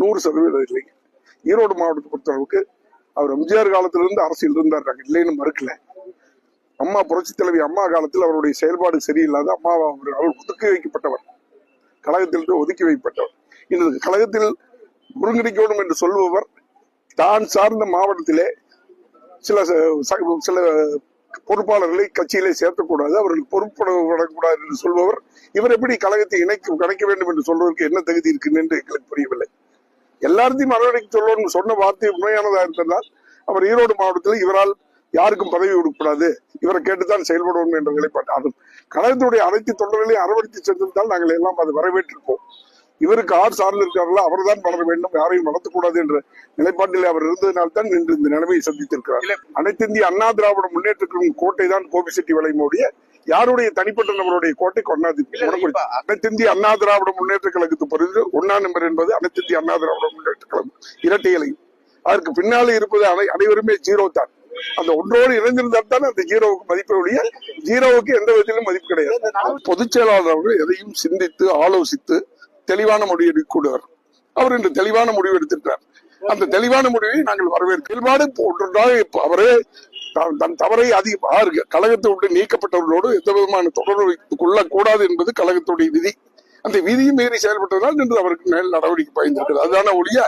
100% இல்லை. ஈரோடு மாவட்டத்தை பொறுத்தளவுக்கு அவர் எம்ஜிஆர் காலத்திலிருந்து அரசியல் இருந்தார், இல்லைன்னு மறுக்கல. அம்மா புரட்சி தலைவி அம்மா காலத்தில் அவருடைய செயல்பாடு சரியில்லாத அம்மா அவர் ஒதுக்கி வைக்கப்பட்டவர், கழகத்திலிருந்து ஒதுக்கி வைக்கப்பட்டவர். இந்த கழகத்தில் ஒருங்கிணைக்கணும் என்று சொல்பவர் தான் சார்ந்த மாவட்டத்திலே சில பொறுப்பாளர்களை கட்சியிலே சேர்க்கக்கூடாது, அவர்களுக்கு பொறுப்படக்கூடாது என்று சொல்பவர் இவர் எப்படி கழகத்தை கணைக்க வேண்டும் என்று சொல்வதற்கு என்ன தகுதி இருக்கு என்று எங்களுக்கு புரியவில்லை. எல்லாத்தையும் அரவணைக்க சொல்லணும்னு சொன்ன வார்த்தை உண்மையானதா இருந்தால் அவர் ஈரோடு மாவட்டத்தில் இவரால் யாருக்கும் பதவி கொடுக்கக்கூடாது, இவரை கேட்டுத்தான் செயல்படுவோம் என்ற நிலைப்பாடு. அதுவும் கழகத்துடைய அனைத்து தொண்டர்களையும் அரவணைத்து சென்றிருந்தால் நாங்கள் எல்லாம் அதை வரவேற்றிருப்போம். இவருக்கு ஆர் சார்ந்து இருக்கிறார்களோ அவர் தான் வளர வேண்டும், யாரையும் வளர்த்தக்கூடாது என்ற நிலைப்பாட்டில் அவர் இருந்ததினால்தான் இன்று இந்த நிலைமையை சந்தித்திருக்கிறார். அனைத்து இந்திய அண்ணா திராவிட முன்னேற்ற கோட்டை தான் கோபிசெட்டி வளைமோடிய யாருடைய தனிப்பட்ட நபருடைய கோட்டை கொண்டாது. அனைத்து இந்திய அண்ணா திராவிட முன்னேற்ற கழகத்து பிறகு 1ஆம் நம்பர் என்பது அனைத்து இந்திய அண்ணா திராவிட முன்னேற்ற கழகம் இரட்டை இலை. அதற்கு பின்னாலே இருப்பது அனைவருமே ஜீரோ தான். அந்த ஒன்றோடு இணைந்திருந்தால் தான் அந்த ஜீரோவுக்கு மதிப்பு ஒழிய ஜீரோவுக்கு எந்த விதத்திலும் மதிப்பு கிடையாது. பொதுச் செயலாளர் அவர்கள் எதையும் சிந்தித்து ஆலோசித்து தெளிவான முடிவு எடுக்கக்கூடார். அவர் இன்று தெளிவான முடிவு எடுத்திருக்கிறார். அந்த தெளிவான முடிவை நாங்கள் வரவேற்பாடு ஒன்றாக அவரே தன் தவறை கழகத்தை விட்டு நீக்கப்பட்டவர்களோடு எந்த விதமான தொடர்பு வைத்துக் கொள்ளக்கூடாது என்பது கழகத்துடைய விதி. அந்த விதியை மீறி செயல்பட்டதால் இன்று அவருக்கு மேல் நடவடிக்கை பாய்ந்திருக்கிறது. அதுதான ஒழிய